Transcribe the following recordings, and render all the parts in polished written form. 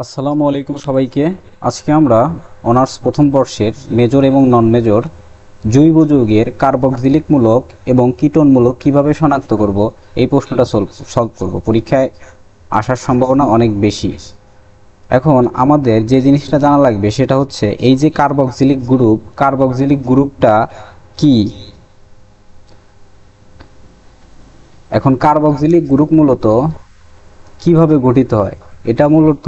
আসসালামু আলাইকুম সবাইকে। আজকে আমরা অনার্স প্রথম বর্ষের মেজর এবং নন মেজর জৈব যৌগের কার্বক্সিলিকমূলক এবং কীটনমূলক কিভাবে শনাক্ত করব এই প্রশ্নটা সলভ করব। পরীক্ষায় আসার সম্ভাবনা অনেক বেশি। এখন আমাদের যে জিনিসটা জানা লাগবে সেটা হচ্ছে এই যে কার্বক্সিলিক গ্রুপটা কি। এখন কার্বক্সিলিক গ্রুপ মূলত কিভাবে গঠিত হয়, এটা মূলত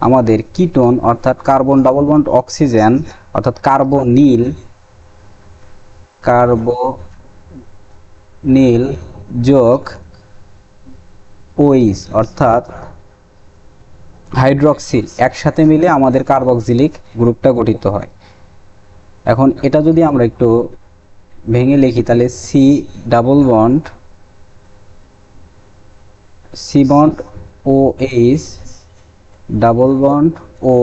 আমাদের কিটোন অর্থাৎ কার্বন ডাবল বন্ড অক্সিজেন অর্থাৎ কার্বনিল যোগ ওইস অর্থাৎ হাইড্রক্সিল একসাথে মিলে আমাদের কার্বক্সিলিক গ্রুপটা গঠিত হয়। এখন এটা যদি আমরা একটু ভেঙে লিখি তাহলে C bond O H double bond O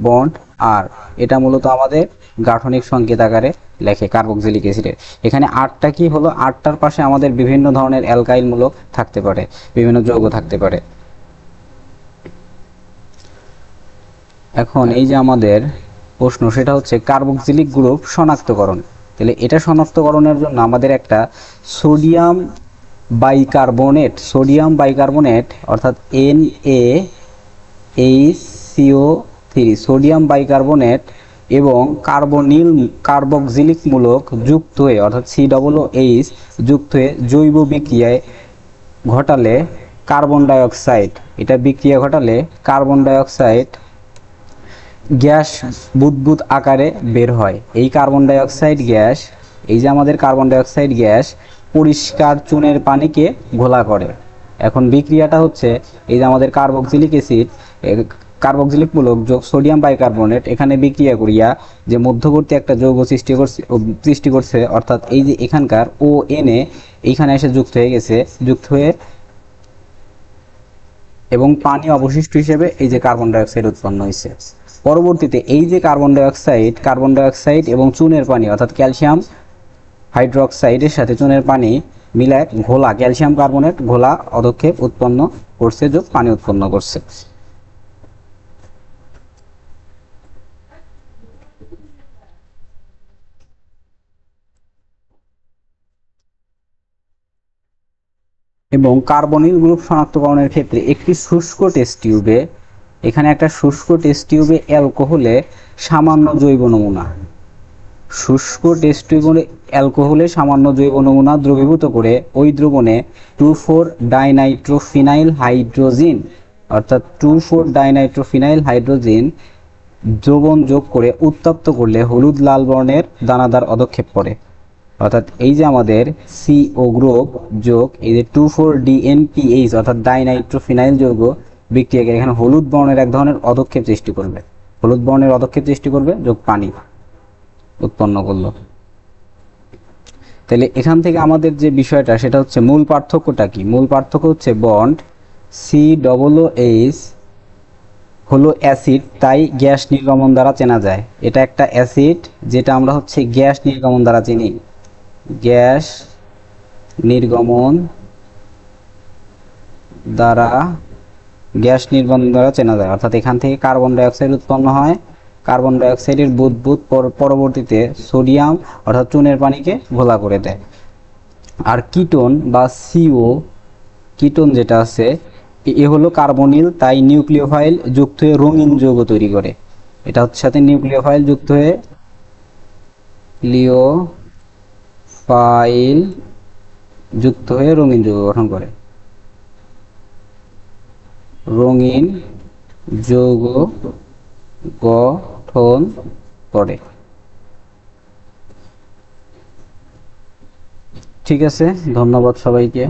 bond R, এটা মূলত আমাদের গাঠনিক সংকেত আকারে লেখে কার্বক্সিলিক অ্যাসিডের। এখানে আরটা কি হলো, আরটার পাশে আমাদের বিভিন্ন ধরনের অ্যালকাইল মূলক থাকতে পারে, বিভিন্ন যৌগ থাকতে পারে। এখন এই যে আমাদের প্রশ্ন সেটা হচ্ছে কার্বক্সিলিক গ্রুপ শনাক্তকরণ। তাহলে এটা শনাক্তকরণের জন্য আমাদের একটা সোডিয়াম বাইকার্বনেট অর্থাৎ NaHCO3 সোডিয়াম বাইকার্বনেট এবং কার্বক্সিলিক মূলক যুক্ত হয়ে অর্থাৎ COOH যুক্ত হয়ে জৈব বিক্রিয়ায় ঘটালে কার্বন ডাইঅক্সাইড গ্যাস বুদবুদ আকারে বের হয়। এই কার্বন ডাইঅক্সাইড গ্যাস, এই যে আমাদের কার্বন ডাইঅক্সাইড গ্যাস পরিষ্কার চুনের পানিকে ঘোলা করে। এখন বিক্রিয়াটা হচ্ছে এই যে আমাদের কার্বক্সিলিক মূলক যোগ সোডিয়াম বাইকার্বনেট এখানে বিক্রিয়া করিয়া যে মধ্যবর্তী একটা যৌগ সৃষ্টি করছে অর্থাৎ এই যে এখানকার ONA এইখানে এসে যুক্ত হয়ে এবং পানি অবশিষ্ট হিসেবে এই যে কার্বন ডাইঅক্সাইড উৎপন্ন হয়েছে। পরবর্তীতে এই যে কার্বন ডাইঅক্সাইড এবং চুনের পানি অর্থাৎ ক্যালসিয়াম হাইড্রোক্সাইডের সাথে চুনের পানি মিলায় ঘোলা ক্যালসিয়াম কার্বনেট ঘোলা অধক্ষেপ উৎপন্ন করছে, যোগ পানি উৎপন্ন করছে। এবং কার্বনিল গ্রুপ শনাক্তকরণের ক্ষেত্রে একটি শুষ্ক টেস্ট টিউবে অ্যালকোহলে সামান্য জৈব নমুনা দ্রবীভূত করে ওই দ্রবণে 2,4-ডাইনাইট্রোফিনাইল হাইড্রোজিন দ্রবণ যোগ করে উত্তপ্ত করলে হলুদ লাল বর্ণের দানাদার অধক্ষেপ পড়ে। অর্থাৎ এই যে আমাদের CO গ্রুপ যোগ এই যে 2,4-DNPH অর্থাৎ ডাইনাইট্রোফিনাইল যৌগ বিক্রিয়াকে এখানে হলুদ বর্ণের এক ধরনের অধক্ষেপ সৃষ্টি করবে যোগ পানি উৎপন্ন করলো। তাহলে এখান থেকে আমাদের যে বিষয়টা সেটা হচ্ছে মূল পার্থক্যটা কি। মূল পার্থক্য হচ্ছে বন্ড COOH হলো অ্যাসিড, তাই গ্যাস নির্গমন দ্বারা চেনা যায়। এটা একটা অ্যাসিড যেটা আমরা হচ্ছে গ্যাস নির্গমন দ্বারা চিনি, গ্যাস নির্গমন দ্বারা চেনা যায়। অর্থাৎ এখান থেকে কার্বন ডাইঅক্সাইড উৎপন্ন হয়, কার্বন ডাইঅক্সাইডের বুদবুদ পরবর্তীতে সোডিয়াম অর্থাৎ চুনের পানিকে ঘোলা করে দেয়। আর কিটোন বা কিটোন যেটা আছে এ হলো কার্বনিল, তাই নিউক্লিওফাইল যুক্ত হয়ে রঙিন যৌগ তৈরি করে। এটা হচ্ছে সাথে নিউক্লিওফাইল যুক্ত হয়ে রঙিন যৌগ গঠন করে, ঠিক আছে, ধন্যবাদ সবাইকে।